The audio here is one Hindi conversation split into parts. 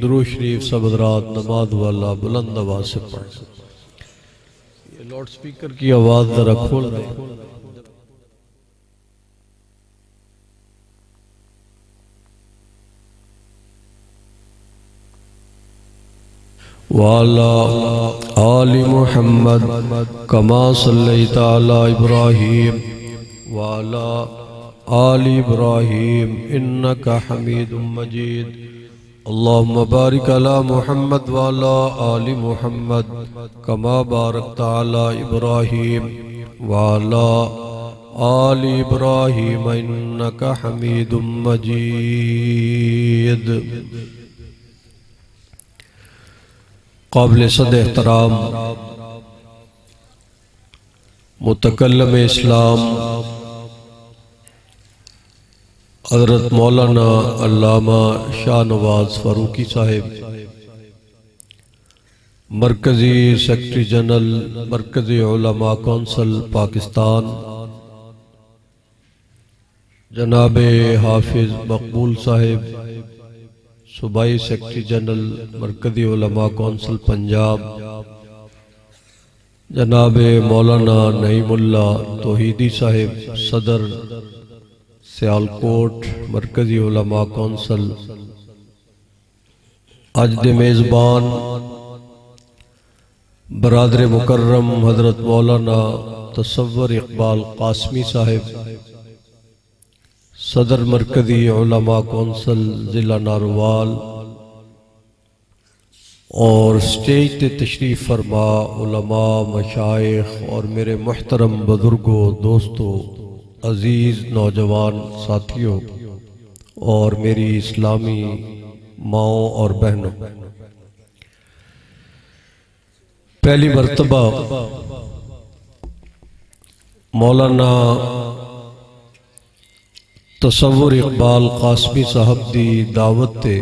दुरूद शरीफ सब हज़रात नमाज वाला बुलंद आवाज़ से पढ़। ये लाउड स्पीकर की आवाज़ ज़रा खोल दें। वाला आलि मुहम्मद कमा सल्लैता अला इब्राहीम वाला आलि इब्राहीम इन्नका हमीदुम मजीद। अल्लाहुम्मा बारिक अला मुहम्मद वाला आलि मुहम्मद कमा बारकता अला इब्राहीम वाला आलि इब्राहीम इन्नका हमीदुम मजीद। काबिल सद एहतराम मुतकल्लिम इस्लाम हज़रत मौलाना अल्लामा शाह नवाज फारूकी साहिब, मरकज़ी सेक्रेटरी जनरल मरकज़ी उलमा कौंसिल पाकिस्तान, जनाब हाफिज मकबूल साहिब, सूबाई सेक्रेटरी जनरल मरकज़ी उलमा कौंसिल पंजाब, जनाब मौलाना नईमुल्ला तौहीदी साहिब, सदर सियालकोट मरकज़ी उलमा कौंसिल, अज दे मेज़बान बरादर मुकर्रम हज़रत मौलाना तसव्वुर इकबाल कासमी साहिब, सदर मरकज़ी उलमा कौंसिल ज़िला नारोवाल, और स्टेज ते तशरीफ़ फरमा उलमा मशाइख और मेरे मुहतरम बुजुर्गों, दोस्तों, अजीज़ नौजवान साथियों और मेरी इस्लामी माओं और बहनों, पहली मर्तबा मौलाना तसव्वुर इकबाल कासमी साहब दी दावत ते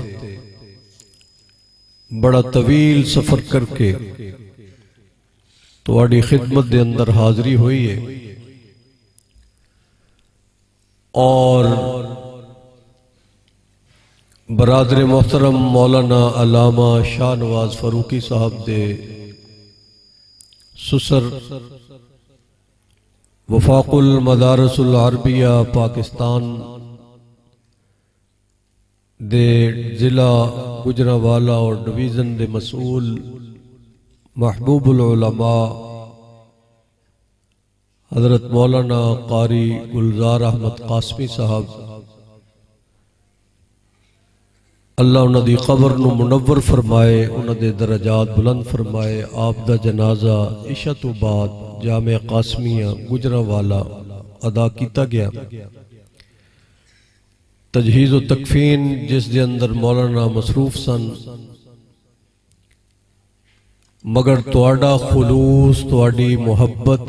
बड़ा तवील सफर करके तुहाडी खिदमत दे अंदर हाज़री हुई है और बरादर मोहतरम मौलाना अल्लामा शाह नवाज फारूकी साहब दे सुसर वफाकुल मदारसुल अरबिया पाकिस्तान दे जिला गुजरांवाला और डिवीज़न दे मसूल महबूबुल उलमा हज़रत मौलाना कारी गुलजार अहमद कासमी साहब, अल्लाह उन्हां दी कब्र नूं मुनव्वर फरमाए, उन्हां दे दरजात बुलंद फरमाए। आप दा जनाजा इशा तो बाद जामे कासमिया गुजरांवाला अदा किया गया। तजहीज़ व तकफीन जिस दे अंदर मौलाना मसरूफ सन, मगर तुहाडा खुलूस, तुहाडी मुहब्बत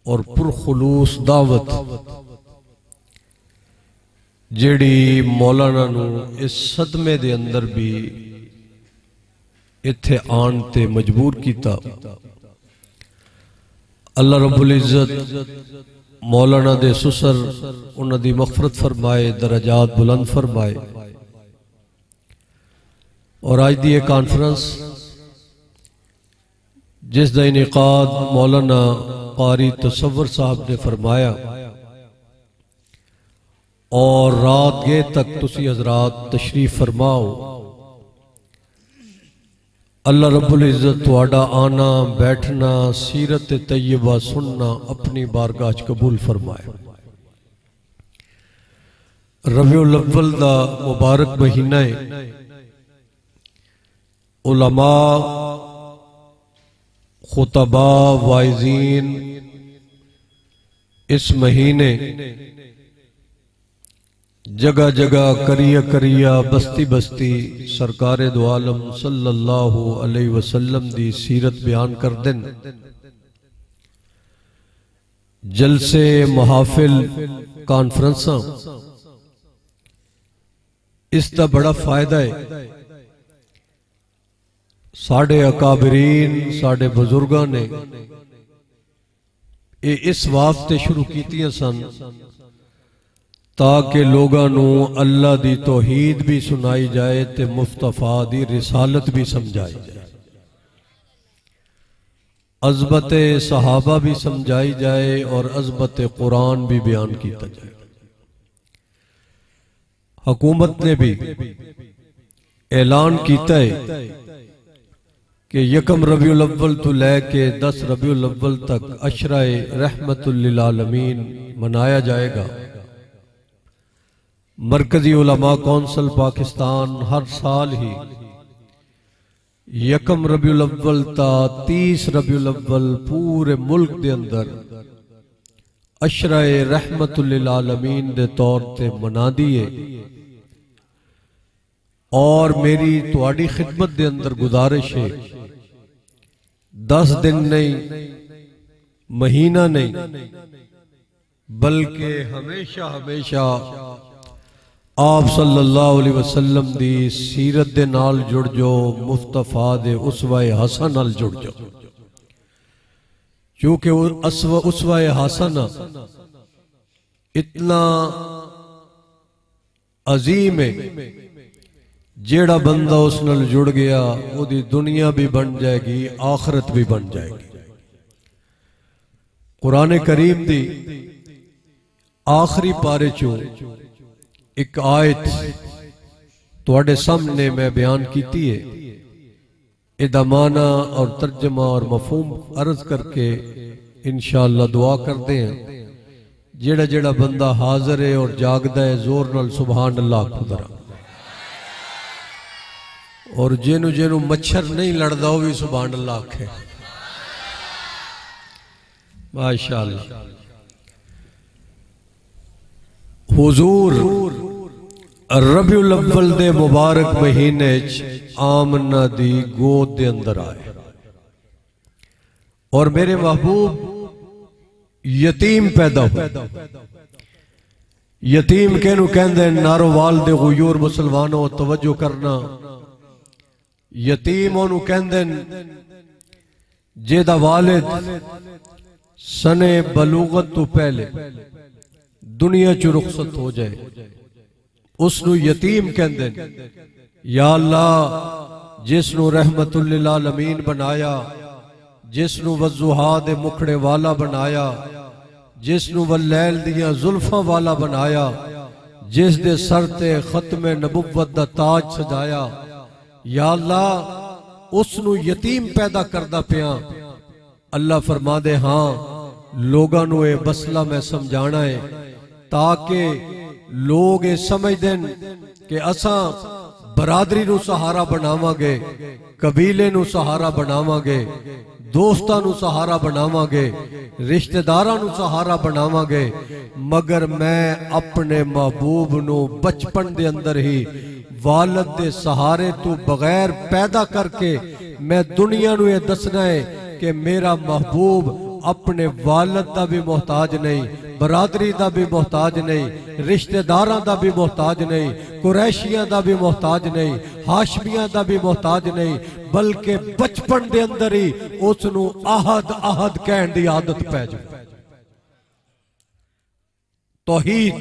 और पुरखुलूस दावत जेड़ी मौलाना नू इस सदमे दे अंदर भी इत्थे आन ते मजबूर किया। अल्लाह रब्बुल इज्जत मौलाना दे सुसर उन्हां दी मग़फ़िरत फरमाए, दरजात बुलंद फरमाए। और आज दी कॉन्फ्रेंस जिस दा इनेकाद मौलाना कारी तसव्वुर साहब ने फरमाया और रात गए तक तुसी हजरात तशरीफ फरमाओ, अल्लाह रब्बुल इज्जत तुहाडा आना बैठना सीरत तैयबा सुनना अपनी बारगाह च कबूल फरमाए। रबीउल अव्वल दा मुबारक महीना है। उलमा, खुतबा, वाइजीन इस महीने जगह जगह करिया करिया बस्ती बस्ती सरकारे दो आलम सल्लल्लाहु अलैहि वसल्लम दी सीरत बयान कर दिन जलसे महाफिल कॉन्फ्रेंसा इसका बड़ा फायदा है। साढ़े अकाबरीन साढ़े बुजुर्गों ने ये इस वास्ते शुरू कीतियां सन ताकि लोगों नू अल्लाह दी तौहीद भी सुनाई जाए ते मुस्तफा दी रिसालत भी समझाई जाए, अज़मत सहाबा भी समझाई जाए और अज़मत कुरान भी बयान किया जाए। हुकूमत ने भी ऐलान किया है कि यकम रबीउल अव्वल तो लेके 10 रबीउल अव्वल तक अशराए रहमतुल लिल आलमीन मनाया जाएगा। मरकजी उलमा कौंसिल पाकिस्तान हर साल ही यकम रबीउल अव्वल ता 30 रबीउल अव्वल पूरे मुल्क दे अंदर अशराए रहमतुल लिल आलमीन दे तौर ते मना दिए। और मेरी तुहाडी खिदमत दे अंदर गुजारिश है 10 दिन नहीं महीना नहीं बल्कि हमेशा हमेशा आप सल्लल्लाहु अलैहि वसल्लम दी सीरत दे नाल जुड़ जाओ, मुस्तफा दे उसवाए हसन नाल जुड़ जाओ, क्योंकि उसवाए हसन इतना अजीम है, जेड़ा बंदा उस नाल जुड़ गया ओदी दुनिया भी बन जाएगी आखिरत भी बन जाएगी। कुरान करीम दी आखिरी पारे चो एक आयत तुहाडे सामने मैं बयान कीती है, इदा माना और तर्जमा और मफहूम अर्ज करके इंशाअल्लाह दुआ करते हैं। जेड़ा जेड़ा बंदा हाजिर है और जागदा है जोर नाल सुभान अल्लाह खुदरा, और जेनू जेनू मच्छर नहीं लड़दा वो भी सुभान अल्लाह आखे। माशाअल्लाह। हुजूर रबीउल अव्वल दे मुबारक महीने च आमना दी गोद दे अंदर आए और मेरे महबूब यतीम पैदा हुए। यतीम कहनू कहंदे नारोवाल दे गुयूर मुसलमानों तवज्जो करना। यतीम ओनू कहंदे जेदा वालिद सने बलूगत तो पहले दुनिया चो रुखसत हो जाए उसनू यतीम कहंदे। या अल्लाह जिसनू रहमतुल लिल आलमीन बनाया, जिसनू वज़ुहा दे मुखड़े वाला बनाया, जिसनू वल्लैल दियां जुल्फां वाला बनाया, जिस दे सर ते खत्मे नबुव्वत दा ताज सजाया, या अल्लाह उसनू यतीम पैदा करदा पिया। अल्लाह फरमा दे हाँ लोगां नू ये मसला मैं समझाना है ताकि लोग ये समझ देन कि असां बरादरी नू सहारा बनावांगे, कबीले नू सहारा बनावांगे, दोस्तां नू सहारा बनावांगे, रिश्तेदारां नू सहारा बनावांगे, मगर मैं अपने महबूब नू बचपन दे अंदर ही वालिद दे सहारे तो बगैर पैदा करके मैं दुनिया नू ये दसना है कि मेरा महबूब अपने वालिद दा भी मोहताज नहीं, बरादरी दा भी मोहताज नहीं, रिश्तेदारां दा भी मोहताज नहीं, कुरैशियां दा भी मोहताज नहीं, हाशमियां दा भी मोहताज नहीं, बल्कि बचपन दे अंदर ही उसनू आहद आहद कहण दी आदत पै जाए। तौहीद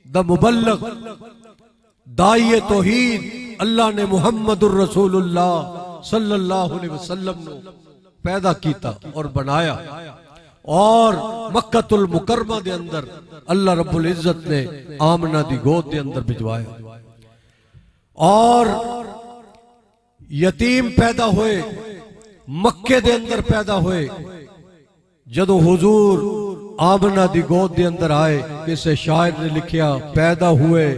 दा मुबल्लग दाई तौहीद अल्लाह ने मुहम्मदुर रसूलुल्लाह सल्लल्लाहु अलैहि वसल्लम नू पैदा किया और बनाया, और मक्कतुल मुकर्रमा दे अंदर अल्लाह रब्बुल इज्जत ने आमना दी गोद दे अंदर भिजवाया। और यतीम पैदा हुए मक्के दे अंदर पैदा हुए। जदों हुजूर आमना दी गोद दे अंदर आए, किसी शायर ने लिखा पैदा हुए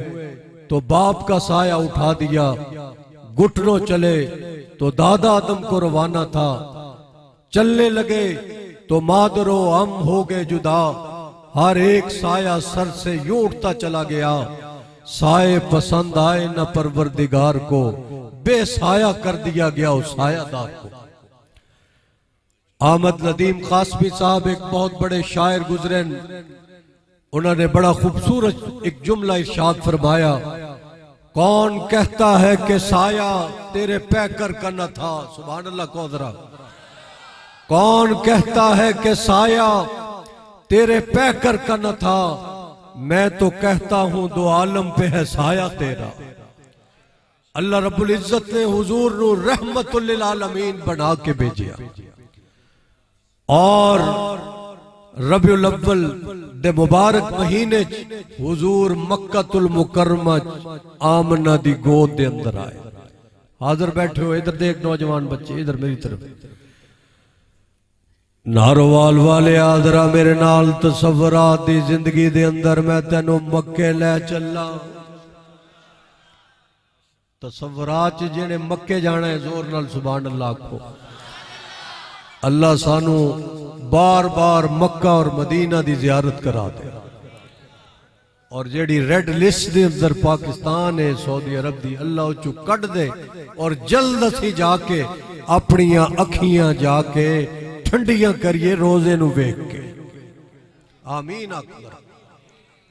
तो बाप का साया उठा दिया, घुटनों चले तो दादा आदम को रवाना था, चलने लगे तो मादरो हम हो गए जुदा, हर एक साया सर से यूं उठता चला गया, साए पसंद आए न परवरदिगार को, बेसाया कर दिया गया उस सायादार को। अहमद नदीम कासमी साहब एक बहुत बड़े शायर गुजरे, उन्होंने बड़ा खूबसूरत एक जुमला इरशाद फरमाया, कौन कहता है कि साया तेरे पैकर का न था। सुभान अल्लाह को जरा। कौन कहता है कि साया तेरे पैकर का न था, मैं तो कहता हूं दो आलम पे है साया तेरा। अल्लाह रब्बुल इज्जत ने हुजूर नू रहमतुल लिल आलमीन बना के भेजिया और रबीउल अव्वल दे मुबारक महीने हुजूर मक्कतुल मुकर्रमा आमना दी गोद दे अंदर आए। हाजिर बैठे हो, इधर देख नौजवान बच्चे, इधर मेरी तरफ। नारोवाल वाले आदरा मेरे नाल तसव्वुरात दी जिंदगी दे अंदर मैं तेनों मक्के ले चला। तसव्वुरात जिहने मक्के जाना है जोर नाल सुभान अल्लाह आखो। अल्लाह सानू बार बार मक्का और मदीना दी जियारत करा दे। और जेड़ी रेड लिस्ट दे अंदर पाकिस्तान है सऊदी अरब दी, अल्लाह उचू कट दे और जल्द असी जाके अपनियां अखियां जाके ठंडियां करिए रोजे नु वेख के। आमीन आखो।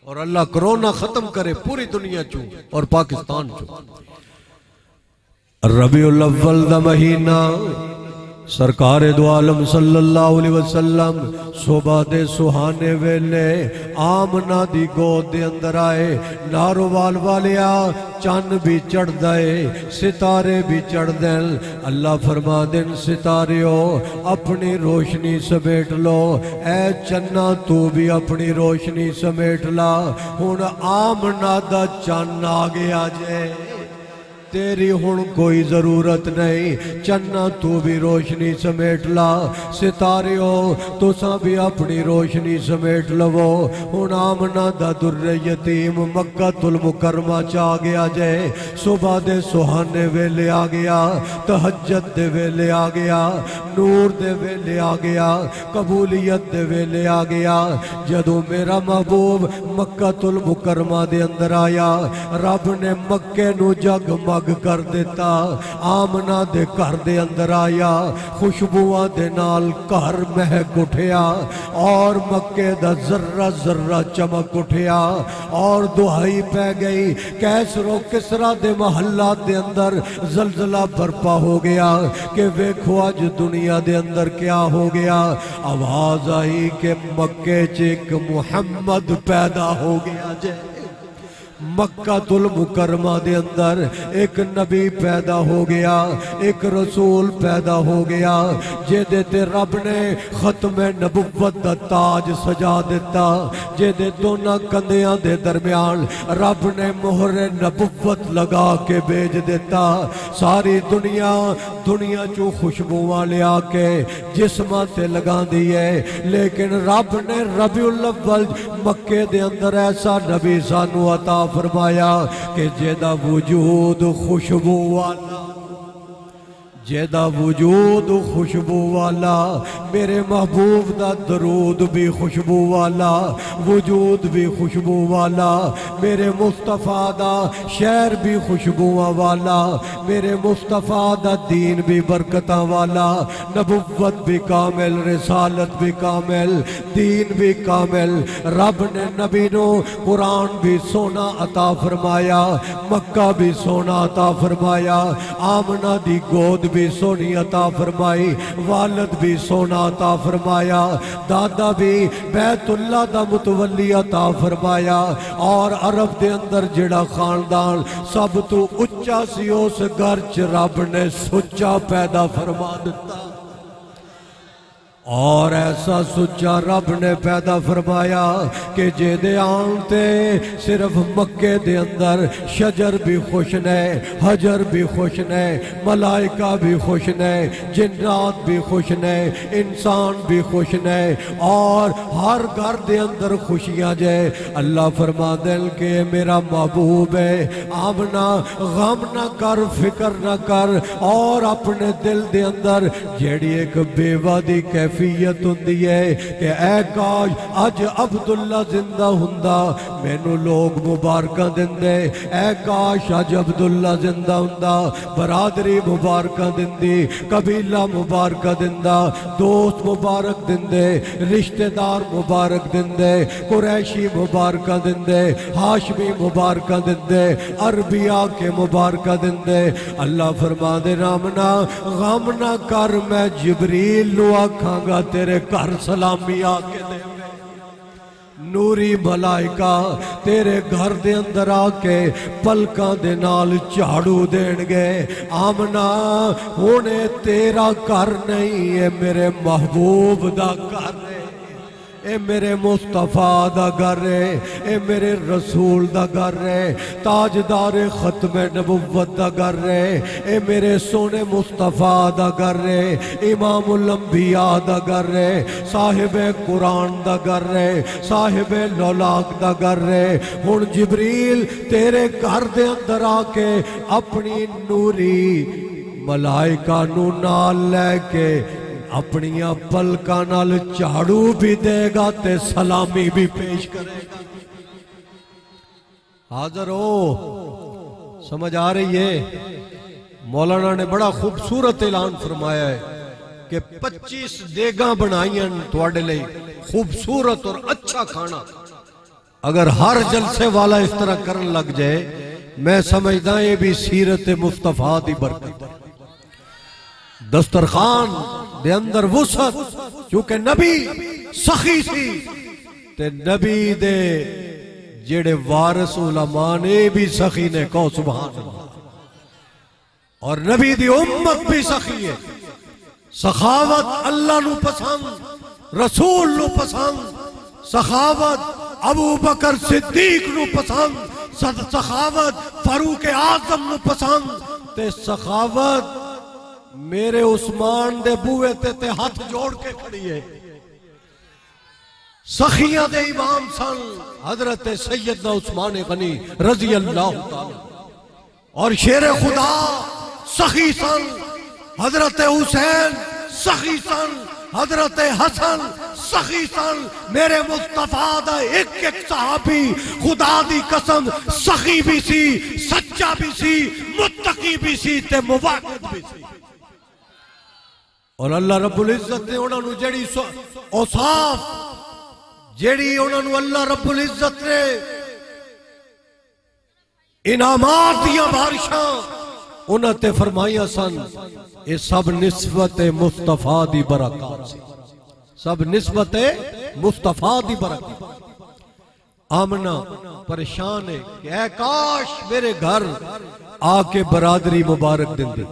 और अल्लाह कोरोना खत्म करे पूरी दुनिया चू और पाकिस्तान चू। रबीउल अव्वल दा महीना सरकार दो आलम सल्लल्लाहु अलैहि वसल्लम सुबह दे सुहाने वेले आमना दी गोद दे अंदर आए। नारोवाल वालिया चन्न भी चढ़दा है, सितारे भी चढ़दे। अल्लाह फरमा देन सितारियो अपनी रोशनी समेट लो, ऐ चन्ना तू भी अपनी रोशनी समेट ला। हुण आमना दा चन्न आ गया जे, तेरी हुण कोई जरूरत नहीं, चन्ना तू भी रोशनी समेट ला। सितारियो तुसा भी अपनी रोशनी समेट लवो। हुण आमना दा दुर्रे यतीम मक्कतुल मुकरमा च आ गया जे, सुबह दे सुहाने वेले आ गया, तहज्जुद दे वेले आ गया, नूर दे वेले आ गया, कबूलियत दे वेले आ गया। जदों मेरा महबूब मक्कतुल मुकरमा दे अंदर आया, रब ने मक्के नू जगमग कर देता। आमना दे घर दे अंदर आया, खुशबुआं दे नाल घर महक उठिया और मक्के दा जर्रा जर्रा चमक उठिया। और दुहाई पै गई, कैसरो किसरा दे महल्ला दे अंदर जलजला बरपा हो गया कि वेखो अज दुनिया दे अंदर क्या हो गया। आवाज आई कि मक्के च एक मुहम्मद पैदा हो गया जे। मक्कातुल मुकरमा दे अंदर एक नबी पैदा हो गया, एक रसूल पैदा हो गया, जेदे ते रब ने खत्मे नबुव्वत दा ताज सजा दिता, जेदे दोनों कंधियां दे दरमियान रब ने मोहरे नबुव्वत लगा के भेज दिता। सारी दुनिया चू खुशबुआं लिया के जिस्मां ते लगांदी है, लेकिन रब ने रबीउल अव्वल मक्के दे अंदर ऐसा नबी सानू अता फरमाया कि जेदा वजूद खुशबू वाला, जेदा वजूद खुशबू वाला, मेरे महबूब दा दरूद भी खुशबू वाला, वजूद भी खुशबू वाला, मेरे मुस्तफा दा शहर भी खुशबुआ वाला, मेरे मुस्तफा दा दीन भी बरकतां वाला, नबुव्वत भी कामिल, रिसालत भी कामिल, दीन भी कामिल। रब ने नबी नो कुरान भी सोना अता फरमाया, मक्का भी सोना अता फरमाया, आमना दी गोद भी सोनी अता फरमाई, वालद भी सोना अता फरमाया, दादा भी बैतुल्ला दा मुतवल्ली अता फरमाया। और अरब दे अंदर जेड़ा खानदान सब तो उच्चा सी उस घर च रब ने सुच्चा पैदा फरमा दिता। और ऐसा सुच्चा रब ने पैदा फरमाया कि जेदे आन ते सिर्फ मक्के दे अंदर शजर भी खुश ने, हजर भी खुश ने, मलाइका भी खुश ने, जिन्नात भी खुश ने, इंसान भी खुश ने, और हर घर दे अंदर खुशियां जे। अल्लाह फरमा दिल के मेरा महबूब है, आमना गम ना कर, फिक्र ना कर, और अपने दिल दे अंदर जेड़ी एक बेवा दी कैफियत कैफियत हुंदी है कि ऐ काश अज अब्दुल्ला जिंदा हुंदा मैनू लोग मुबारकां दिंदे, ऐ काश अज अब्दुल्ला जिंदा हुंदा बरादरी मुबारकां दिंदी, कबीला मुबारकां दिंदा, दोस्त मुबारक दिंदे, रिश्तेदार मुबारक दिंदे, कुरैशी मुबारकां दिंदे, हाशमी मुबारकां दिंदे, अरबिया के मुबारकां दिंदे। अल्लाह फरमा दे रामना गम ना कर, मैं जिबरील नू आखांगा तेरे घर सलामी आके दे। नूरी मलाइका तेरे घर दे अंदर आके पलकां दे नाल झाड़ू देणगे। आमना हुणे तेरा घर नहीं है, मेरे महबूब दा घर है, ए मेरे मुस्तफा दा घर है, ए मेरे रसूल दा घर है, ताजदार खत्मे नबुव्वत दा घर है, ए मेरे सोने मुस्तफा दा घर है, इमामुल अंबिया दा घर है, साहिब कुरान दा घर है, साहिब लौलाक दा घर है। हुण जिबरील तेरे घर दे अंदर आके अपनी नूरी मलाइका नू नाल लैके अपनिया पलकां नाल झाड़ू भी देगा ते सलामी भी पेश करेगा। हाजिर हो, समझ आ रही है? मौलाना ने बड़ा खूबसूरत ऐलान फरमाया है कि 25 देगा बनाइयां तुहाडे लई, खूबसूरत और अच्छा खाना। अगर हर जलसे वाला इस तरह करन लग जाए, मैं समझदा ये भी सीरत मुस्तफा दी बरकत। दस्तरखान दे अंदर वुसअत, क्योंकि नबी सखी सी ते नबी दे जेड़े वारिस उलमा ने भी सखी ने, कहो सुभान अल्लाह। और नबी दी उम्मत भी सखी है। सखावत अल्लाह नू पसंद, रसूल नू पसंद, सखावत अबू बकर सिद्दीक नू पसंद, सखावत फारूक आजम नू पसंद, ते सखावत मेरे उस्मान दे बूहे ते हाथ जोड़ के खड़ी है। सखियां दे इमाम सन हजरत सैयदना उस्मान गनी रजी अल्लाह ताला, और शेर खुदा सखी सन हजरत हुसैन, सखी सन हजरत हसन, सखी सन। मेरे मुस्तफा दा एक एक सहाबी खुदा दी कसम सखी भी सी, सच्चा भी सी, मुत्तकी भी सी ते मुवाहिद भी सी। और अल्लाह रब्बुल इज्जत ने उन्होंने जेड़ी औसाफ, जेड़ी उन्होंने अल्लाह रब्बुल इज्जत ने इनामात दिया बारिशां उन्होंने फरमाइया सन, ये सब निस्बत मुस्तफा दी बरकत से, सब निस्बत मुस्तफा दी बरकत। आमना परेशान है कि ऐ काश मेरे घर आके बरादरी मुबारक दिंदे।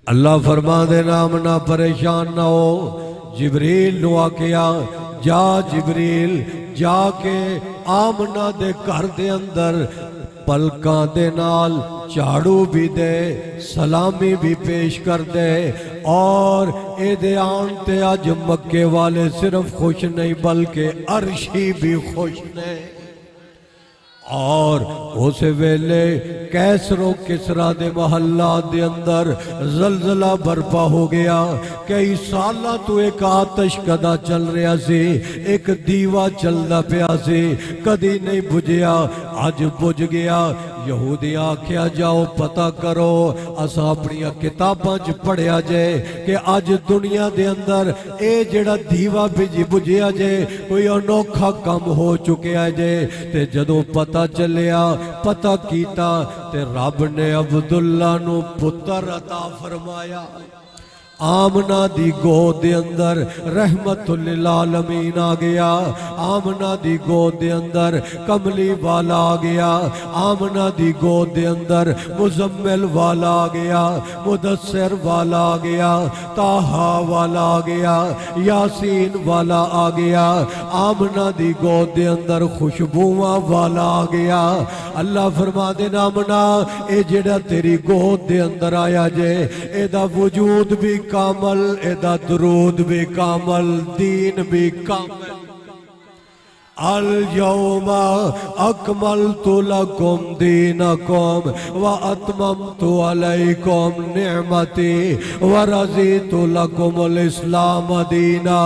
अल्लाह फरमा दे नाम ना परेशान ना हो। जिबरील नु आखिया, जा जिबरील जाके आमना दे घर दे अंदर पलकां दे नाल झाड़ू भी दे, सलामी भी पेश कर दे। और एदे आन ते अज मक्के वाले सिर्फ खुश नहीं बल्कि अर्शी भी खुश ने। और उस वेले कैसरो किसरा दे महल्ला दे अंदर जलजला बर्पा हो गया। कई साल तो एक आतश कदा चल रहा सी, एक दीवा चलता पिया सी, कदी नहीं बुझिया, अज बुझ गया। यहूदी आख्या जाओ पता करो, असा अपनी किताबां च पढ़िया जे कि अज दुनिया दे अंदर ए जेड़ा दीवा बिजी बुझिया जे कोई अनोखा कम हो चुकिया जे। ते जदों पता चलिया, पता कीता ते रब ने अब्दुल्ला नू पुत्र अता फरमाया। आमना दी गोद दे अंदर रहमतुल लिल आलमीन आ गया। आमना दी गोद दे अंदर कमली वाला आ गया। आमना दी गोद दे अंदर मुजम्मिल वाला आ गया, मुदस्सिर वाला आ गया, ताहा वाला आ गया, यासीन वाला आ गया। आमना दी गोद दे अंदर खुशबुआं वाला आ गया। अल्लाह फरमा दे नामना, ए जेड़ा तेरी गोद दे अंदर आया जे, एदा वजूद भी कामल, एदा दरूद भी कामल, दीन भी कामल। अल यौमा अकमलतु लकुम दीनकुम व अतममतु अलैकुम निअमती व रज़ीतु लकुमुल इस्लाम दीना।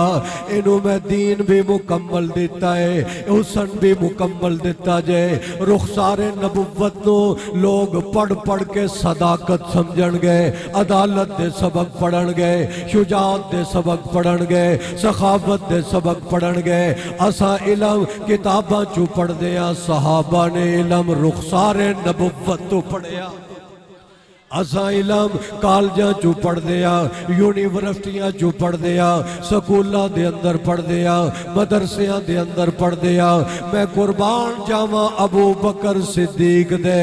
इन्हों मैं दीन भी मुकम्मल दिता है, हुसन भी मुकम्मल दिता जे। रुखसारे नबुव्वत नू लोग पढ़ पढ़ के सदाकत समझण गए, अदालत दे सबक पढ़न गए, शुजात दे सबक पढ़न गए, सखावत दे सबक पढ़न गए। असा इलम किताबां चू पढ़दे आ, सहाबा ने इलम रुखसारे नबुव्वत तो पढ़िया। असा इलम कॉलेजां चू पढ़दे आ, यूनिवर्सिटियां चू पढ़दे आ, स्कूलों दे अंदर पढ़दे आ, मदरसियां दे अंदर पढ़दे आ। मैं कुर्बान जावा अबू बकर सिद्दीक दे,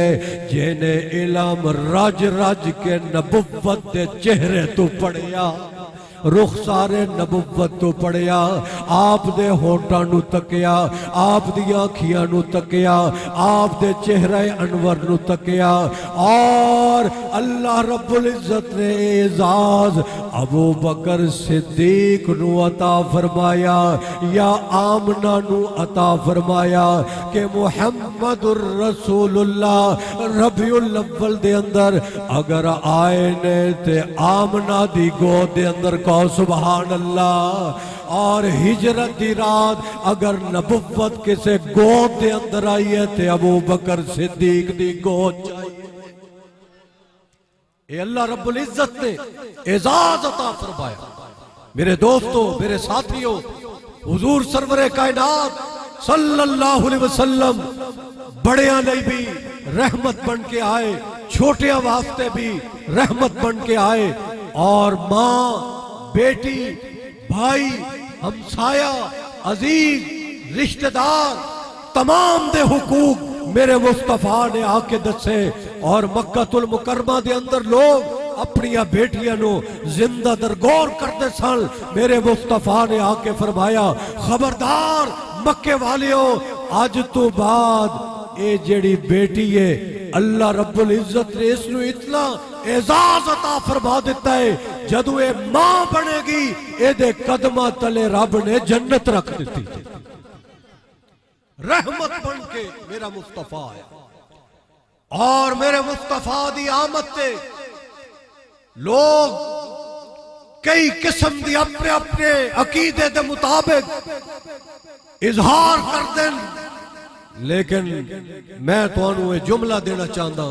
जिन्हें इलम रज रज के नबुव्वत दे चेहरे तो पढ़िया, रुख सारे नबुव्वत तो पढ़िया। आप दे होठां नू तकिया, आप दी अखियां नू तकिया, आप दे चेहरे अनवर नू तकिया। और अल्लाह रब्बुल इज्जत ने एजाज अबू बकर सिद्दीक नू अता फरमाया, या आमना नू अता फरमाया कि मुहम्मदुर रसूलुल्लाह रबीउल अव्वल दे अंदर अगर आए ने ते आमना दी गोद दे अंदर सुभान अल्लाह। और हिजरत की रात अगर नबुव्वत किसे गोद के अंदर आई है तो अबू बकर सिद्दीक की गोद चाहिए। ये अल्लाह रब्बुल इज्जत ने एजाज अता फरमाया। मेरे दोस्तों, मेरे साथियों, हुजूर सरवरे कायनात सल्लल्लाहु अलैहि वसल्लम बड़िया लिए भी रहमत बन के आए, छोटिया वास्ते भी रहमत बन के आए। और मां, बेटी, भाई, हमसाया, अजीज, रिश्तेदार, तमाम दे हुकूक मेरे मुस्तफा ने आके दसे। और मक्कतुल मुकरमा दे अंदर लोग अपनी बेटियां नो जिंदा दरगोर करते सन। मेरे मुस्तफा ने आके फरमाया, खबरदार मक्के वालियों, आज तो बाद ये जेड़ी बेटी है अल्लाह रब्बुल इज्जत ने इसनू इतना एजाज अता फरमा दिता है, जदों ये मां बनेगी एदे कदमां तले रब ने जन्नत रख दी। रहमत बन के मेरा मुस्तफा है। और मेरे मुस्तफा दी आमद ते लोग कई किस्म दी अपने अपने अकीदे दे मुताबिक इजहार कर देन, लेकिन मैं तुहानू ये जुमला देना चाहता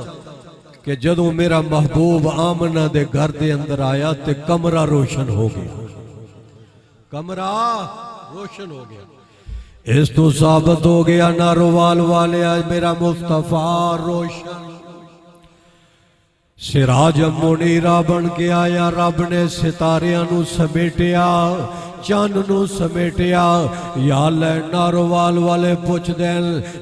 कि जदों मेरा महबूब आमना दे घर दे अंदर आया ते कमरा रोशन हो गया, कमरा रोशन हो गया। इस तो साबित हो गया नारोवाल वाले आज मेरा मुस्तफा रोशन सिराज मुनीरा बन के आया। रब ने सितारियां नू समेटिया, चंद नू समेटिया। या ले नारोवाल वाले पुछदे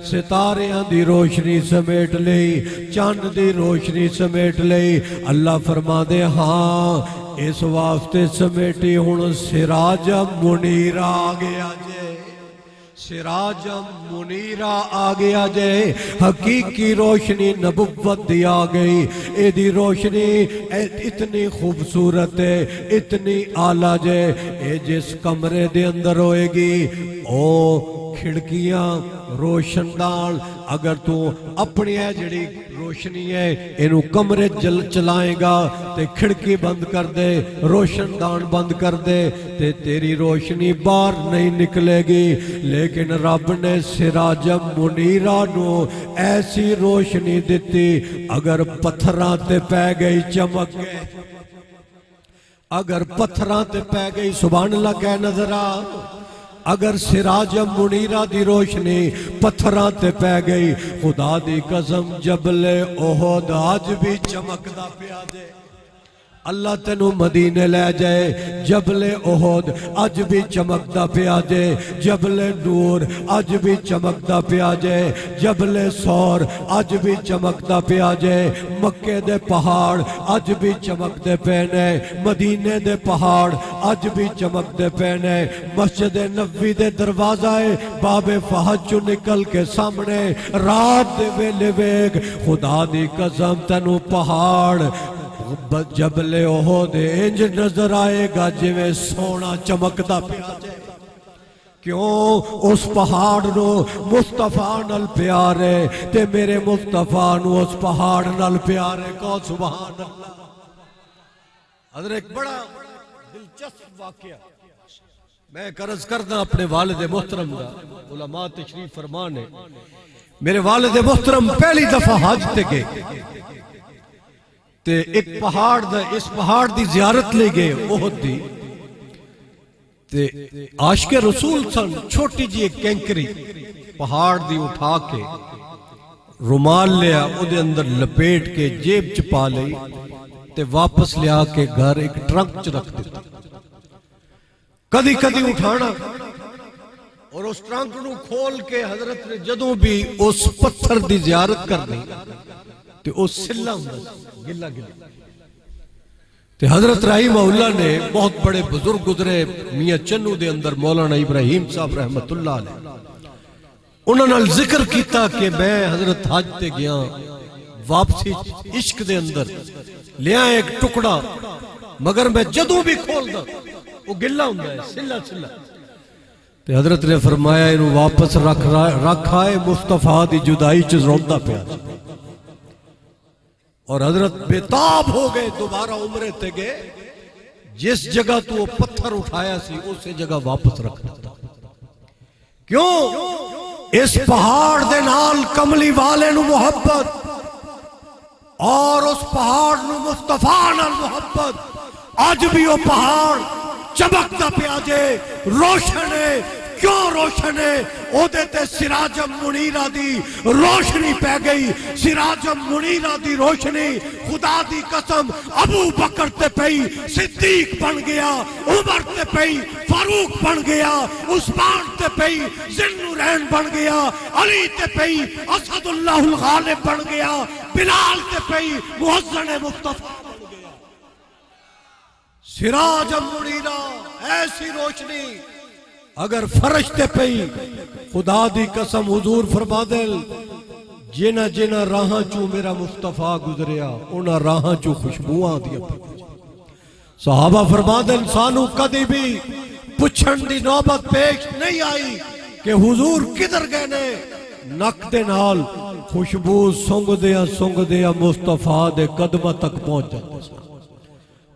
सितारियां दी रोशनी समेट लई, चंद दी रोशनी समेट लई। अल्लाह फरमादे हाँ इस वास्ते समेटी हुण सिराज मुनीरा आ गया जे, सिराज मुनीरा आ गया जे। हकीकी रोशनी नबुव्वत दी आ गई। एदी रोशनी इतनी खूबसूरत है, इतनी आला जे। ए जिस कमरे दे अंदर होएगी ओ खिड़कियां रोशनदान। अगर तू अपनी है जड़ी रोशनी है इनू कमरे चलाएगा ते खिड़की बंद कर दे, रोशनदान बंद कर दे ते तेरी रोशनी बाहर नहीं निकलेगी। लेकिन रब ने सिराजम मुनीरा नू ऐसी रोशनी दिती, अगर पत्थरां ते पै गई चमक गए, अगर पत्थरां ते पै गई सुभान अल्लाह कह नजर आ। अगर सिराजम मुनीरा दी रोशनी पत्थरां ते पै गई, खुदा दी कसम जबले ओहद अज भी चमकदा पिया जे। अल्लाह तेनू मदीने ले जाए, जबले ओहद अज भी चमकदा पिया जे। जबले नूर अज भी चमकदा पिया जे। जबले सौर अज भी चमकदा पिया जे। मक्के दे पहाड़ अज भी चमकदे पे ने, मदीने दे पहाड़ अज भी चमकदे पे ने। मस्जिद नबवी दे दरवाज़े बाबे फहद चो निकल के सामने रात दे वेले वेख, खुदा दी कसम तेनू पहाड़ जबले ओहद इंज नजर आएगा जिवें सोना चमकदा पिया जाए। क्यों उस पहाड़ नो मुस्तफा नाल प्यार है ते मेरे मुस्तफा नु उस पहाड़ नाल प्यार है। कहो सुभान अल्लाह। हज़रत एक बड़ा दिलचस्प वाकया मैं कर्ज करदा अपने वालिद मोहतरम दा, उलमा तशरीफ फरमान है। मेरे वालिद मोहतरम पहली दफा हज ते गए ते एक पहाड़ दा, इस पहाड़ दी जियारत ले गए ओहद दी। ते आशिक रसूल सन, छोटी जी एक कैंकरी पहाड़ दी उठा के रुमाल लिया, उदे अंदर लपेट के जेब च पा लई ते वापस लिया के घर एक ट्रंक च रख दिता। कदी कदी उठाना और उस ट्रंक नु खोल के हजरत ने जदों भी उस पत्थर दी जियारत करनी ते उस सिल्ला गिला गिला। ते हजरत रहीमहुल्लाह ने बहुत बड़े बुजुर्ग गुजरे मियां चन्नू दे अंदर मौलाना इब्राहिम साहब रहमतुल्लाह अलैह, उन्होंने जिक्र किया कि मैं हजरत हज ते गया, वापसी इश्क दे अंदर लिया एक टुकड़ा, मगर मैं जदों भी खोलदा वो गिला हुंदा है, सिल्ला सिल्ला। ते हजरत ने फरमाया इनू वापस रख आए, मुस्तफा दी जुदाई च रोंदा पिया। और हजरत बेताब हो गए, दोबारा उम्रे ते गए, जिस जगह तू वो पत्थर उठाया सी उस जगह वापस रख दिता। क्यों? इस पहाड़ दे नाल कमली वाले नु मुहब्बत और उस पहाड़ नु मुस्तफा नाल मुहब्बत। अज भी वो पहाड़ चमकता पिया जे, रोशन है। क्यों रोशन है? ओदे ते सिराजम मुनीरा दी रोशनी पै गई। सिराजम मुनीरा दी रोशनी खुदा दी कसम अबू बकर ते पई, सिद्दीक बन गया, उमर ते पई, फारूक बन गया, उस्मान ते पई, ज़िन्नुरैन बन गया, अली ते पई, असदुल्लाहुल गालिब बन गया, बिलाल ते पई, मुअज्जन मुस्तफा बन गया। सिराजम मुनीरा ऐसी रोशनी अगर फरशते पई, खुदा दी कसम हुजूर फरमा दिल, जिना जिना राहां चू मेरा मुस्तफा गुजरिया उन्हां राहां चू खुशबुआं दियां। सहाबा फरमा दिल सानू कदी भी पुछण दी नौबत पेश नहीं आई कि हुजूर किधर गए ने। नक दे नाल खुशबू सुंघदिया मुस्तफा दे कदमां तक पहुंच जाते सन।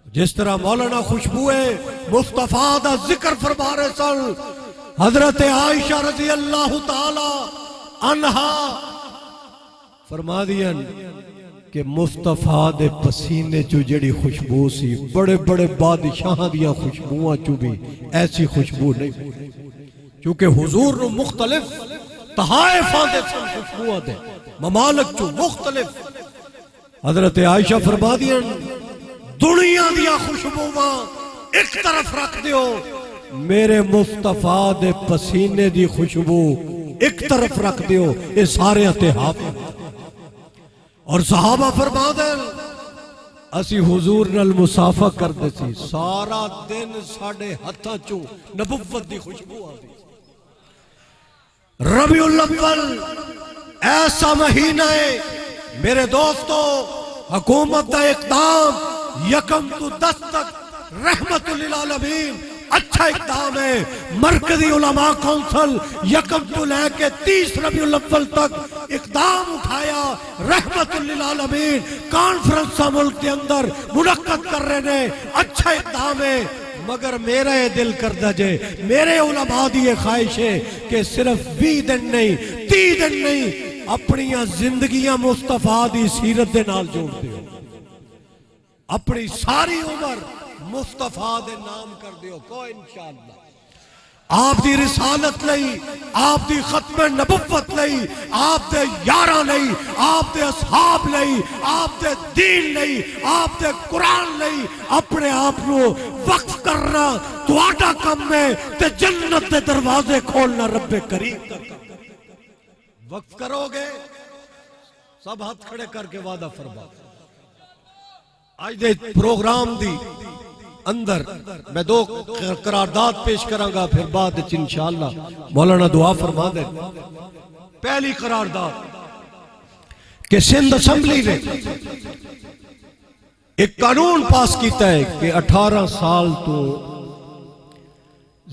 जिस तरह मौलाना खुशबुए मुस्तफा दा जिक्र फरमा रहे सन, हजरत आयशा रजी अल्लाह ताला अन्हा फरमा दियन कि मुस्तफा दे पसीने चू जड़ी खुशबू सी, बड़े बड़े बादशाह दिया खुशबुआं चू भी ऐसी खुशबू नहीं, क्योंकि हुजूर नु मुख्तलिफ तहाइफां दे सन खुशबुआं दे, ममालिक चू मुख्तलिफ। हजरत आयशा फरमा दियन दुनिया दिया खुशबुआं एक तरफ रख दियो, मेरे मुस्तफा दे पसीने दी खुशबू एक तरफ रख दियो, ये सारे ते हाफिज। और सहाबा फरमा दे असी हुजूर नाल मुसाफा करते सी, सारा दिन साडे हत्थां चों नबुव्वत दी खुशबू आती। रबीउल अव्वल ऐसा महीना है मेरे दोस्तों, हुकूमत का इक़दाम यकम तो 10 तक रहमतुल लिल आलमीन अच्छा इक़दाम है। मरकजी उलमा कौंसिल यकम तो लेके 30 रबीउल अव्वल तक इक़दाम उठाया, रहमतुल लिल आलमीन कॉन्फ्रेंस मुल्क के अंदर मुनक्कद कर रहे ने, अच्छा इक़दाम है। मगर मेरा ये दिल करदा जे, मेरे उलमा दी ये ख्वाहिश है कि सिर्फ 20 दिन नहीं 30 दिन नहीं अपनी जिंदगियां मुस्तफा दी सीरत दे नाल जोड़ दियो, अपनी सारी उम्र मुस्तफा दे नाम कर दियो। को इंशाअल्लाह आप दी रिसालत लई, आप दी खत्म नबुव्वत लई, आप दे यारां लई, आप दे असहाब लई, आप दे दीन लई, आप दे कुरान लई अपने आप को वक्फ करना तुहाडा काम है ते जन्नत दे दरवाजे खोलना रब्बे करीम दा काम। वक्फ करोगे सब हाथ खड़े करके वादा फरमा। आज दे प्रोग्राम दी अंदर मैं 2 करारदाद पेश करांगा, फिर बाद इंशाअल्लाह मौलाना दुआ फरमा दे। पहली करारदाद कि सिंध असेंबली ने एक कानून पास किया है कि 18 साल तो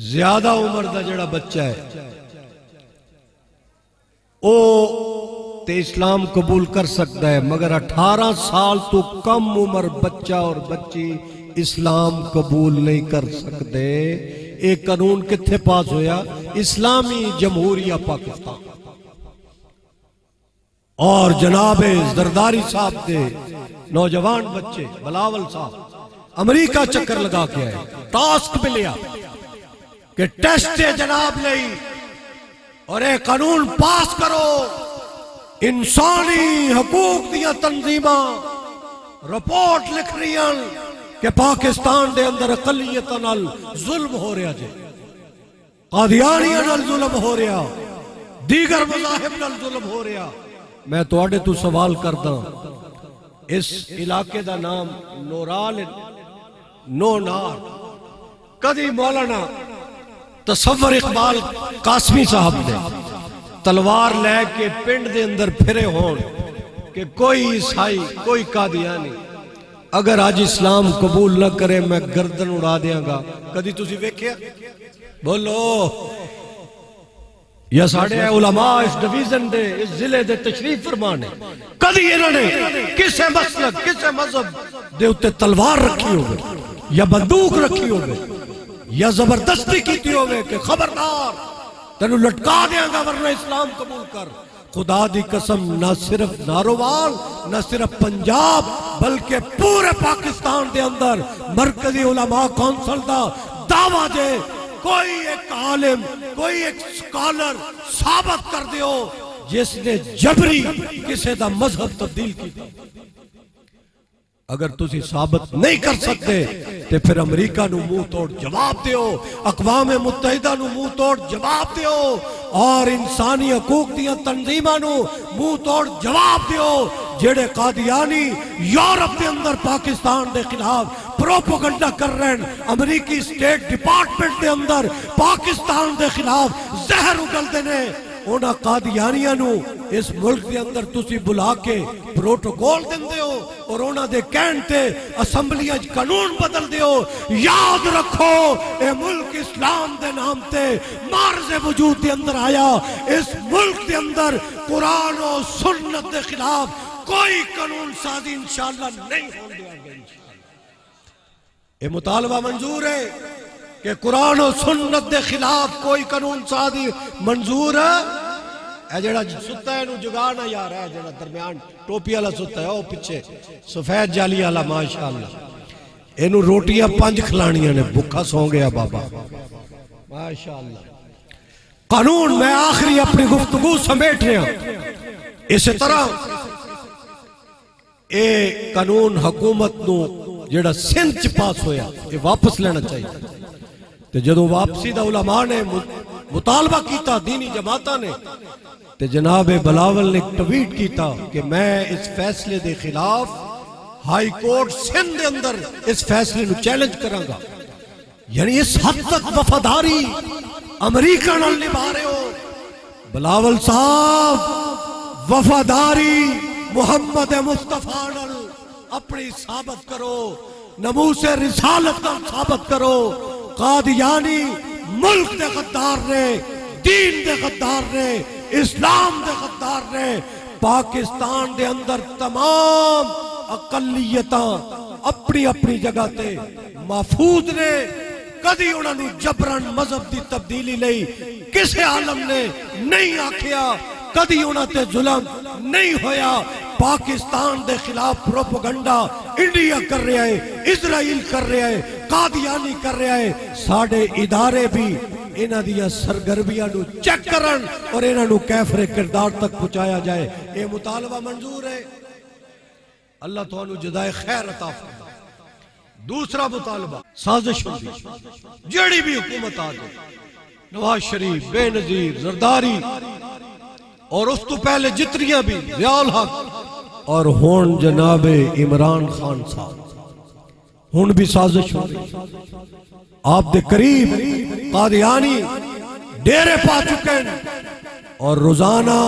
ज्यादा उम्र का जड़ा बच्चा है ओ ते इस्लाम कबूल कर सकता है, मगर 18 साल तो कम उम्र बच्चा और बच्ची इस्लाम कबूल नहीं कर सकते। एक कानून किथे पास होया? इस्लामी जमहूरिया पाकिस्तान। और जनाबे जरदारी साहब के नौजवान बच्चे बिलावल साहब अमेरिका चक्कर लगा के आए, टास्क मिलिया कि टेस्ट है जनाब नहीं और एक कानून पास करो। इंसानी हकूक दिया तंजीमा रिपोर्ट लिख रही कि पाकिस्तान के अंदर अकलियत नाल जुल्म हो रहा जे, कादियानियां नाल जुल्म हो रहा, दीगर मज़ाहिब नाल जुल्म हो रहा। मैं तुहाडे तो सवाल करदा, इस इलाके का नाम नोराल नोनार, कदी मौलाना तसव्वुर इकबाल कासमी साहब ने तलवार लैके पिंड दे अंदर फिरे होन कि कोई ईसाई कोई कादियानी अगर आज इस्लाम कबूल न करे मैं गर्दन उड़ा देंगा, कदी तुसी वेख्या? बोलो। या साढ़े उलमा इस डिवीजन दे इस जिले दे तशरीफ फरमाने कदी इन्होंने किसे मसलक किसे मजहब दे उत्ते तलवार रखी होवे या बंदूक रखी होवे या जबरदस्ती की होवे कि खबरदार तेन लटका देंगा वरना इस्लाम कबूल कर? खुदा दी कसम, न सिर्फ नारोवाल न सिर्फ पंजाब बल्कि पूरे पाकिस्तान के अंदर मरकजी उलमा कौंसल का दावा जे कोई एक आलिम कोई एक स्कॉलर साबित कर दियो जिसने जबरी किसी का मजहब तब्दील किया। अगर तुसी साबित नहीं कर सकते तो फिर अमरीका नू मुंह तोड़ जवाब दियो, अक़वाम मुत्तहिदा नू मुंह तोड़ जवाब दियो और इंसानी हकूक दियां तंजीमां नू मुंह तोड़ जवाब दियो जेड़े कादियानी यूरोप के अंदर पाकिस्तान के खिलाफ प्रोपोगंडा कर रहे हैं। अमरीकी स्टेट डिपार्टमेंट के अंदर पाकिस्तान के खिलाफ जहर उगलते ने। उन्हां कादियानियां नू इस मुल्क के अंदर तुसी बुला के प्रोटोकॉल दिंदे हो और उन्हां दे कहण ते असैम्बलियां च कानून बदल दियो। याद रखो ये मुल्क इस्लाम दे नाम ते मार्ज़े वजूद के अंदर आया। इस मुल्क के अंदर कुरान और सुन्नत के खिलाफ कोई कानून साजी इंशाअल्लाह नहीं होने देंगे। ये मुतालबा मंजूर है कि कुरान और सुन्नत के खिलाफ कोई कानून साजी मंजूर है। जेड़ा सुता है जगा ना यार है, जेड़ा दरम्यान टोपी वाला सुता है, पिछे सफेद जाली वाला, माशाअल्लाह इनू रोटियां 5 खिलानियां ने, भुखा सौ गया बाबा माशाअल्लाह। कानून मैं आखिरी अपनी गुफ्तगू समेट रहा। इस तरह ये कानून हुकूमत नू जेड़ा सिंध च पास होया ये वापस लेना चाहिए। तो जदों वापसी दा उलमा ने मुतालबा किया, दीनी जमाता ने, तो जनाब बिलावल ने ट्वीट किया कि मैं इस फैसले के खिलाफ हाई कोर्ट सिंध के अंदर इस फैसले को चैलेंज करांगा। यानी इस हद तक वफादारी अमरीका नाल निभा रहे हो बिलावल साहब। वफादारी मुहम्मद मुस्तफा नाल अपनी साबित करो, नमूसे रिसालत का साबित करो। कादियानी मुल्क दे गद्दार ने, दीन दे गद्दार ने, इस्लाम दे गद्दार ने। पाकिस्तान दे अंदर तमाम अकलियतां अपनी अपनी जगह ते महफूज ने। कदी उन्होंने जबरन मजहब की तब्दीली नहीं किसी आलम ने नहीं आखिया, कदी उन्होंने जुल्म नहीं होया। पाकिस्तान के खिलाफ प्रोपोगंडा इंडिया कर रहा है, इजराइल कर रहा है, कादियानी कर रहा है। साडे इदारे भी इन्हां दियां सरगर्मियां नू चेक करन और इन्हां नू कैफरे किरदार तक पहुंचाया जाए। ये मुतालबा मंजूर है। अल्लाह तुहानू जज़ाए खैर अता फरमाए। दूसरा मुतालबा साजिश होगी जेड़ी भी हुकूमत आ जाए, नवाज शरीफ, बेनजीर, जरदारी और उस तो पहले जितनियां भी, ज़ियाउल हक और हुण जनाबे इमरान खान साहब, हुण भी साजिश हो रही। आप दे करीब कादियानी डेरे पा चुके हैं और रोजाना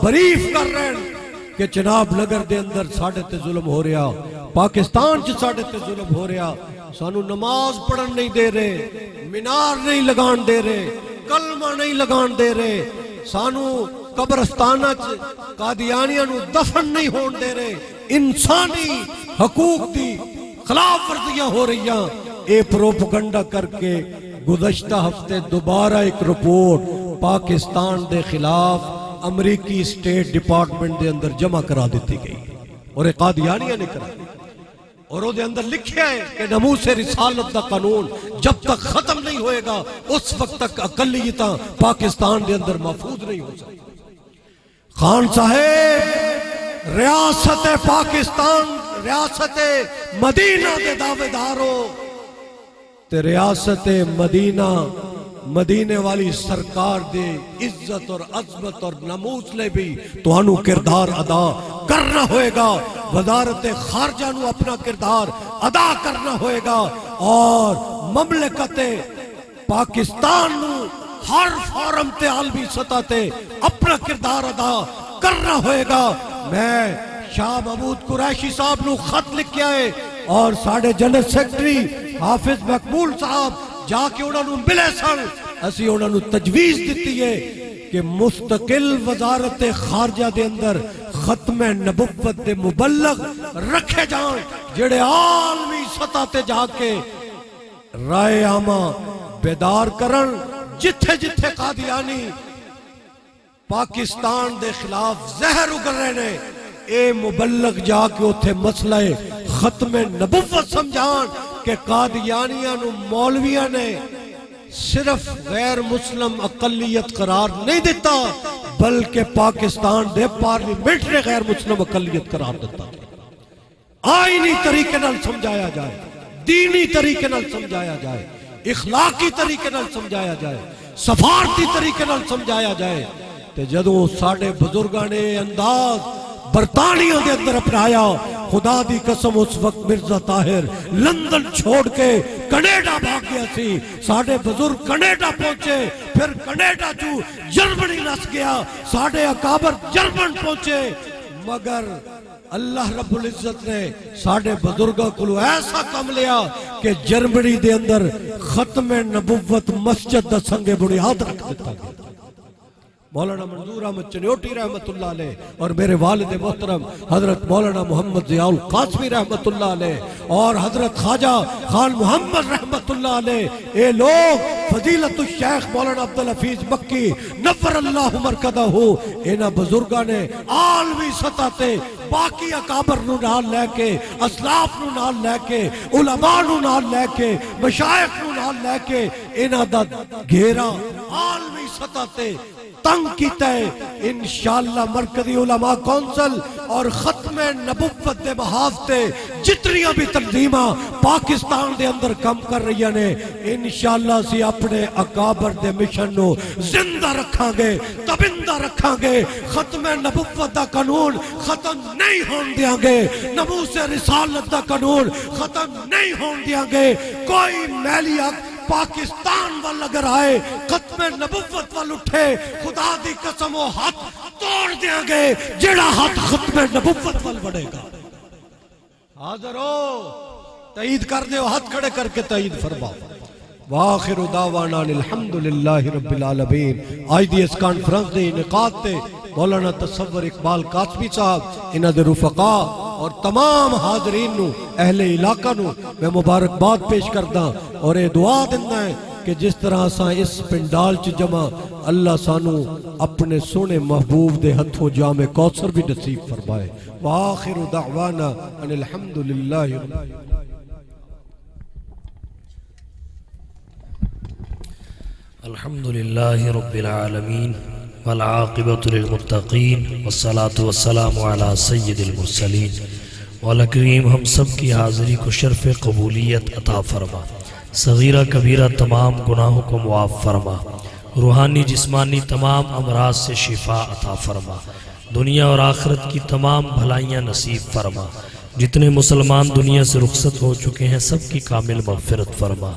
बरीफ कर रहे हैं कि जनाब नगर दे अंदर साढ़े ते जुल्म हो रहा। पाकिस्तान च साढ़े ते जुल्म हो रहा, सानू नमाज पढ़न नहीं दे रहे, मीनार नहीं लगान दे रहे, कलमा नहीं लगान दे रहे, सानू कब्रस्ताना च कादियानियां नू दफन नहीं होने दे रहे, इंसानी हकूक दी खिलाफ वर्जियां हो रही। ये प्रोपगंडा करके गुज़श्ता हफ्ते दोबारा एक रिपोर्ट पाकिस्तान के खिलाफ अमरीकी स्टेट डिपार्टमेंट के अंदर जमा करा दी गई और एक कादियानिया ने करा, और उसके अंदर लिखा है कि नमूस रिसालत का कानून जब तक खत्म नहीं होएगा उस वक्त तक अकलियत पाकिस्तान के अंदर महफूज नहीं हो सकती। खान साहेब रियासत पाकिस्तान, रियासत मदीना के दावेदारों ते रियासत मदीना, मदीने वाली सरकार दे इज्जत और अजमत और नमूस ले भी तुहानू किरदार अदा करना होएगा। वजारत खारजा नू अपना किरदार अदा करना होएगा और ममलकत पाकिस्तान नू हर फोरम ते आलमी सतह ते अपना किरदार अदा करना होएगा। मैं शाह महमूद कुरैशी साहब नू खत लिखिया है और साढ़े जनरल सेक्रेटरी हाफिज मकबूल साहब जाके उन्होंने मिले सन, असी उन्होंने तजवीज दी है कि मुस्तकिल वजारत खारजा दे अंदर खत्म नबुव्वत दे मुबल्लग रखे जान, जेड़े आलमी सतह ते जाके राय आमा बेदार करन। जिथे जिथे कादियानी पाकिस्तान दे खिलाफ जहर उगल रहे ने, ए मुबल्लग जाके उथे मसला खत्म नबुव्वत समझान कि कादियानिया नू मौलविया ने सिर्फ गैर मुस्लिम अकलियत करार नहीं दिता, बल्कि पाकिस्तान दे पार्लियामेंट ने गैर मुस्लिम अकलियत करार दिता। आईनी तरीके नाल समझाया जाए, दीनी तरीके नाल समझाया जाए, इखलाकी तरीके नाल समझाया जाए, सफारती तरीके नाल समझाया जाए। ते जदों साडे बुजुर्गां ने अंदाज बरतानिया के अंदर अपनाया, खुदा दी कसम उस वक्त मिर्जा ताहिर लंदन छोड़ के कनेडा भाग गया सी। साडे बुजुर्ग कनेडा पहुंचे, फिर कनेडा चू जर्मनी नस गया, साडे अकाबर जर्मन पहुंचे, मगर अल्लाह रब्बुल इज्जत ने साडे बुजुर्गों को ऐसा कम लिया कि जर्मनी दे अंदर खत्म नबुव्वत मस्जिद दा संगे बुनियाद रख दिता गया। मौलाना मंजूर अहमद चन्योटी रहमतुल्लाह अलैह और मेरे वालिद मोहतरम हजरत मौलाना मोहम्मद ज़ियाउल कासमी रहमतुल्लाह अलैह और हजरत ख्वाजा खान मोहम्मद रहमतुल्लाह अलैह, ये लोग फजीलतुल शेख मौलाना अब्दुल हफीज मक्की नव्वरल्लाहु मरकदहू, इन्हां बुजुर्गां ने आलमी सतह ते बाकी अकाबर नू नाल लैके, असलाफ नू नाल लैके, उलमा नू नाल लैके, मशाइख नू नाल लैके इन्हां दा घेरा आलमी सतह ते तंग कीता है। इंशाअल्लाह मरकजी उलमा कौंसल और खत्म नबुव्वत दे बहावते जितनियां भी तंजीमां पाकिस्तान दे अंदर कम कर रही ने, इंशाअल्लाह सी अपने अकाबर दे मिशन नू जिंदा रखांगे, तबिंदा रखांगे। खत्म नबुव्वत दा कानून खत्म नहीं होने देंगे, नमूस रिसालत दा कानून खत्म नहीं होने देंगे। कोई मैली हक पाकिस्तान वाल अगर आए, खत्म नबुव्वत वाल उठे, खुदा दी कसम वो हाथ तोड़ देंगे जेड़ा हाथ खत्म नबुव्वत वाल बढ़ेगा। हाजिर हो, तईद कर दो, हाथ खड़े करके तईद फरमाओ। वाखिरु दावाना अल्हम्दुलिल्लाहि रब्बिल आलमीन। आज दी इस कॉन्फ्रेंस दे इनेकाद ते मौलाना तसव्वुर इकबाल कासमी साहब, इन्हां दे रुफका और तमाम हाजरीन नू, अहले इलाका नू मैं मुबारकबाद पेश करदा और ये दुआ दिंदा है कि जिस तरह असा इस पिंडाल च जमा, अल्लाह सानू अपने सोने महबूब दे हथों जामे कौसर भी नसीब फरमाए। वाखिरु दावाना अनिल हम्दुलिल्लाहि अल्हम्दुलिल्लाहि रब्बिल आलमीन वल आक़िबतु लिल मुत्तक़ीन वस्सलातु वस्सलामु अला सय्यिदिल मुरसलीन। मौला करीम हम सब की हाज़िरी को शर्फ़ कबूलियत अता फरमा, सगीरा कबीरा तमाम गुनाहों को मुआफ़ फरमा, रूहानी जिस्मानी तमाम अमराज से शिफा अता फरमा, दुनिया और आखिरत की तमाम भलाइयाँ नसीब फरमा। जितने मुसलमान दुनिया से रुखसत हो चुके हैं सब की कामिल मग़फ़िरत फरमा,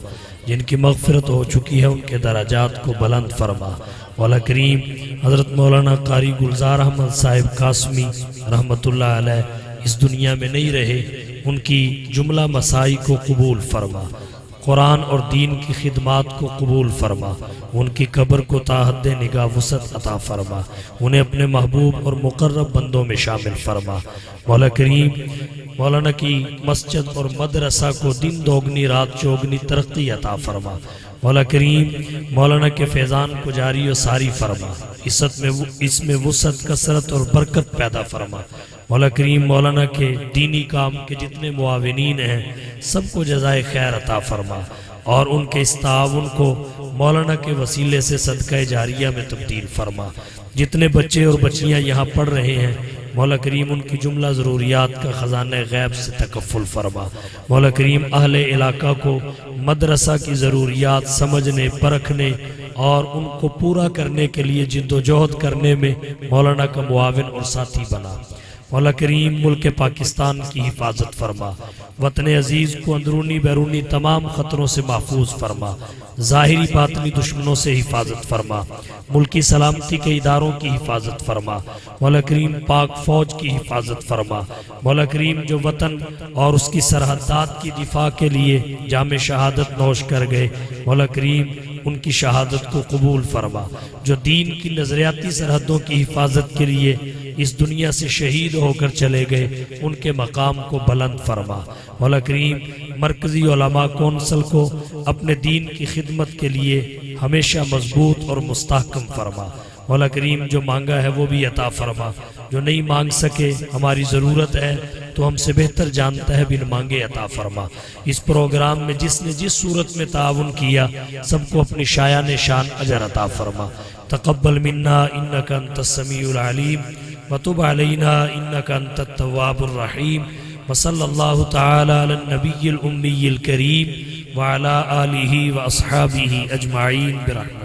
जिनकी मग़फ़िरत हो चुकी है उनके दराजात को बुलंद फरमा। मौला करीम हज़रत मौलाना कारी गुलजार अहमद साहिब कासमी रहमतुल्लाह अलैह, इस दुनिया में नहीं रहे, उनकी जुमला मसाई को कबूल फरमा। कुरान और दीन की खिदमात को कबूल फरमा। उनकी कब्र को ताहद निगाह वसत अता फरमा। उन्हें अपने महबूब और मुकर्रब बंदों में शामिल फरमा। मौला करीम मौलाना की मस्जिद और मदरसा को दिन दोगनी रात चौगनी तरक्की अता फरमा। मौला करीम मौलाना के फैज़ान को जारी और सारी फरमा। इसमें वसत कसरत और बरकत पैदा फरमा। मौला करीम मौलाना के दीनी काम के जितने मुआविनीन हैं सबको जज़ाए खैर अता फरमा और उनके इस ताउन को मौलाना के वसीले से सदका जारिया में तब्दील फरमा। जितने बच्चे और बच्चियाँ यहाँ पढ़ रहे हैं मौला करीम उनकी जुमला ज़रूरियात का ख़ज़ाना गैब से तकफ़ुल फरमा। मौला करीम अहले इलाका को मदरसा की ज़रूरियात समझने परखने और उनको पूरा करने के लिए जिद्दोजहद करने में मौलाना का मुआविन और साथी बना। मौला करीम मुल्क पाकिस्तान की हिफाजत फरमा। वतन अजीज़ को अंदरूनी बैरूनी तमाम ख़तरों से महफूज फरमा। ज़ाहिरी बातनी दुश्मनों से हिफाजत फरमा। मुल्की सलामती के इदारों की हिफाजत फरमा। मौला करीम पाक फ़ौज की हिफाजत फरमा। मौला करीम जो वतन और उसकी सरहदात की दिफा के लिए जाम शहादत नोश कर गए मौला करीम उनकी शहादत को कबूल फरमा। जो दीन की नज़रियाती सरहदों की हिफाजत के लिए इस दुनिया से शहीद होकर चले गए उनके मकाम को बुलंद फरमा। मौला करीम मरकज़ी उलमा कौंसिल को अपने दीन की खिदमत के लिए हमेशा मजबूत और मुस्तहकम फरमा। मौला करीम जो मांगा है वो भी अता फरमा। जो नहीं मांग सके हमारी ज़रूरत है तो हमसे बेहतर जानता है, बिन मांगे अता फरमा। इस प्रोग्राम में जिसने जिस सूरत में ताउन किया सबको अपनी शायान शान अजर अता फरमा। तक़ब्बल मिन्ना इन्नका अंतस समीउल अलीम व तुब अलैना इन्नका अंतत तव्वाबुर रहीम व सल्लल्लाहु तआला अला नबिय्यिल उम्मिय्यिल करीम व अला आलिहि व अस्हाबिहि अजमाइन बिरहमतिक।